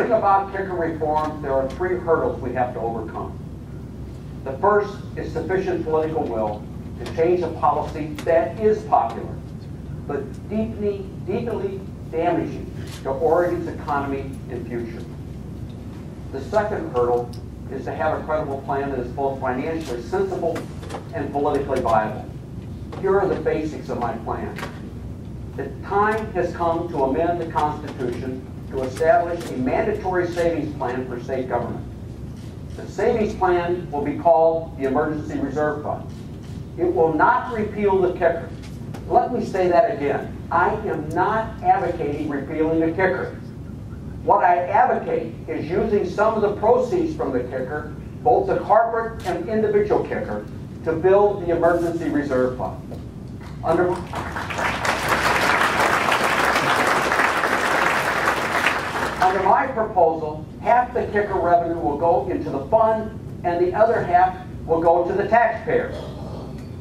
bring about kicker reform, there are three hurdles we have to overcome. The first is sufficient political will to change a policy that is popular, but deeply damaging to Oregon's economy and future. The second hurdle is to have a credible plan that is both financially sensible and politically viable. Here are the basics of my plan. The time has come to amend the Constitution to establish a mandatory savings plan for state government. The savings plan will be called the Emergency Reserve Fund. It will not repeal the kicker. Let me say that again. I am not advocating repealing the kicker. What I advocate is using some of the proceeds from the kicker, both the corporate and individual kicker, to build the Emergency Reserve Fund. Under my proposal, half the kicker revenue will go into the fund and the other half will go to the taxpayers.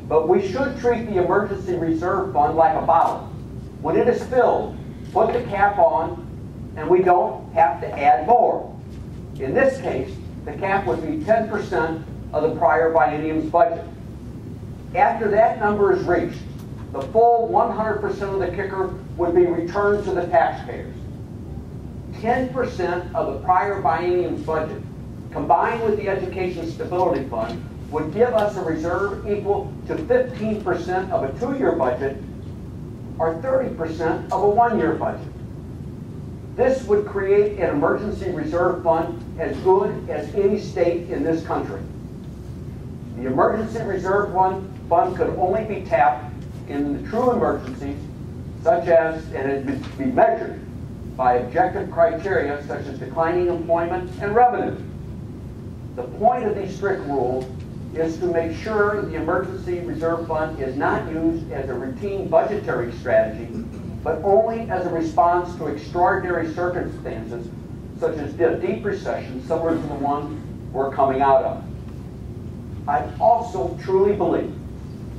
But we should treat the Emergency Reserve Fund like a bottle. When it is filled, put the cap on and we don't have to add more. In this case, the cap would be 10% of the prior biennium's budget. After that number is reached, the full 100% of the kicker would be returned to the taxpayers. 10% of the prior biennium's budget, combined with the Education Stability Fund, would give us a reserve equal to 15% of a 2-year budget or 30% of a 1-year budget. This would create an emergency reserve fund as good as any state in this country. The emergency reserve fund could only be tapped in the true emergencies, such as, and it would be measured by objective criteria such as declining employment and revenue. The point of these strict rules is to make sure the emergency reserve fund is not used as a routine budgetary strategy, but only as a response to extraordinary circumstances, such as a deep recession, similar to the one we're coming out of. I also truly believe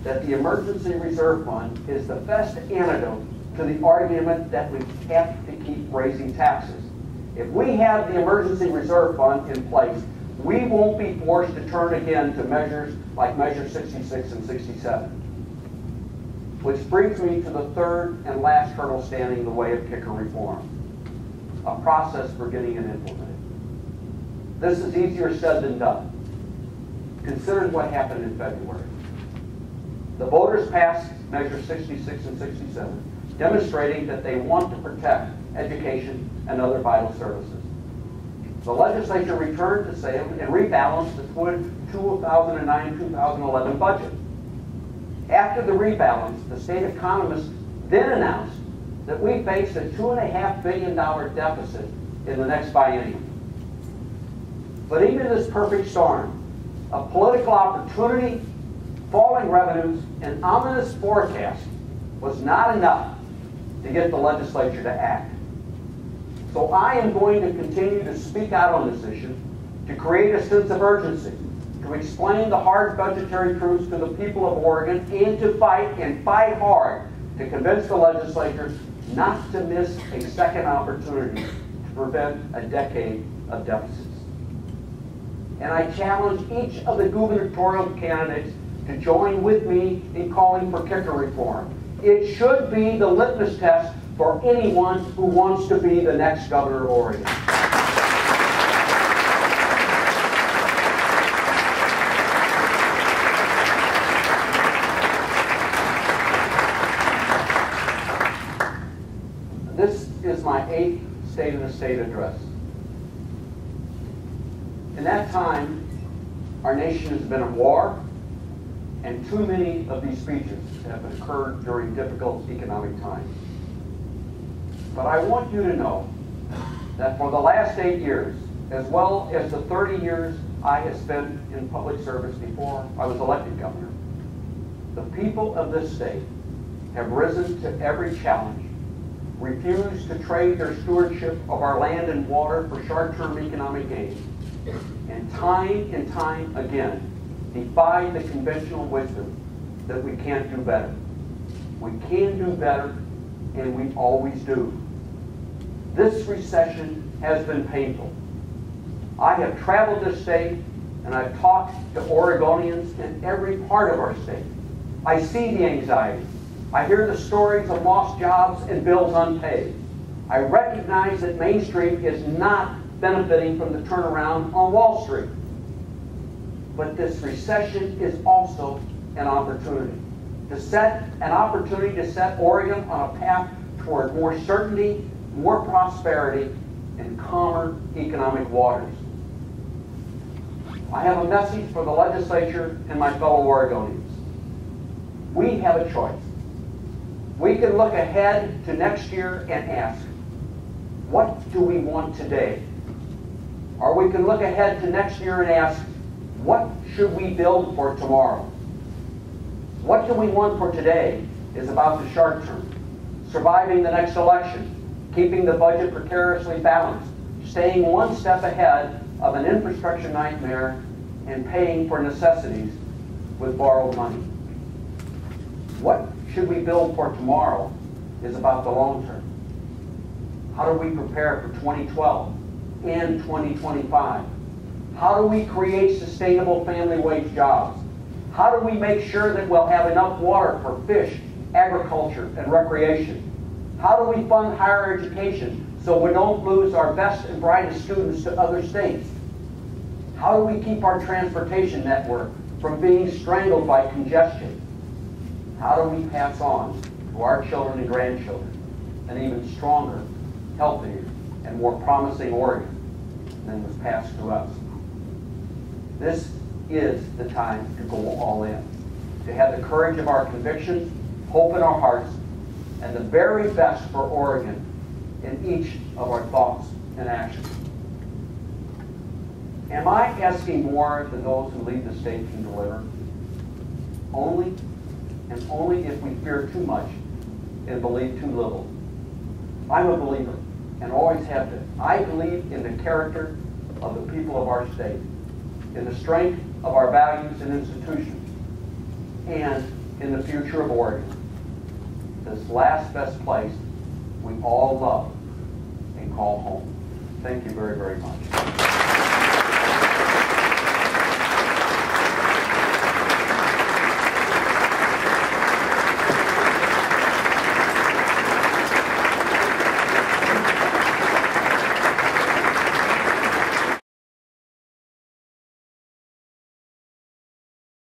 that the Emergency Reserve Fund is the best antidote to the argument that we have to keep raising taxes. If we have the Emergency Reserve Fund in place, we won't be forced to turn again to measures like Measure 66 and 67. Which brings me to the third and last hurdle standing in the way of kicker reform, a process for getting it implemented. This is easier said than done. Consider what happened in February. The voters passed Measure 66 and 67, demonstrating that they want to protect education and other vital services. The legislature returned to Salem and rebalanced the 2009-2011 budget. After the rebalance, the state economists then announced that we faced a $2.5 billion deficit in the next biennium. But even this perfect storm of political opportunity, falling revenues, and ominous forecasts was not enough to get the legislature to act. So I am going to continue to speak out on this issue, to create a sense of urgency, to explain the hard budgetary truths to the people of Oregon, and to fight hard to convince the legislature not to miss a second opportunity to prevent a decade of deficits. And I challenge each of the gubernatorial candidates to join with me in calling for kicker reform. It should be the litmus test for anyone who wants to be the next governor of Oregon. This is my 8th State of the State address. In that time, our nation has been at war, and too many of these speeches have occurred during difficult economic times. But I want you to know that for the last 8 years, as well as the 30 years I have spent in public service before I was elected governor, the people of this state have risen to every challenge, refused to trade their stewardship of our land and water for short-term economic gain, and time again defied the conventional wisdom that we can't do better. We can do better, and we always do. This recession has been painful. I have traveled this state and I've talked to Oregonians in every part of our state. I see the anxiety. I hear the stories of lost jobs and bills unpaid. I recognize that Main Street is not benefiting from the turnaround on Wall Street. But this recession is also an opportunity. To set Oregon on a path toward more certainty, more prosperity, and calmer economic waters. I have a message for the legislature and my fellow Oregonians. We have a choice. We can look ahead to next year and ask, what do we want today? Or we can look ahead to next year and ask, what should we build for tomorrow? What do we want for today is about the short term. Surviving the next election, keeping the budget precariously balanced, staying one step ahead of an infrastructure nightmare, and paying for necessities with borrowed money. What should we build for tomorrow is about the long term. How do we prepare for 2012 and 2025? How do we create sustainable family wage jobs? How do we make sure that we'll have enough water for fish, agriculture, and recreation? How do we fund higher education so we don't lose our best and brightest students to other states? How do we keep our transportation network from being strangled by congestion? How do we pass on to our children and grandchildren an even stronger, healthier, and more promising Oregon than was passed to us? This is the time to go all in, to have the courage of our convictions, hope in our hearts, and the very best for Oregon in each of our thoughts and actions. Am I asking more than those who lead the state can deliver? Only, and only if we fear too much and believe too little. I'm a believer, and always have been. I believe in the character of the people of our state, in the strength of our values and institutions, and in the future of Oregon, this last best place we all love and call home. Thank you very, very much.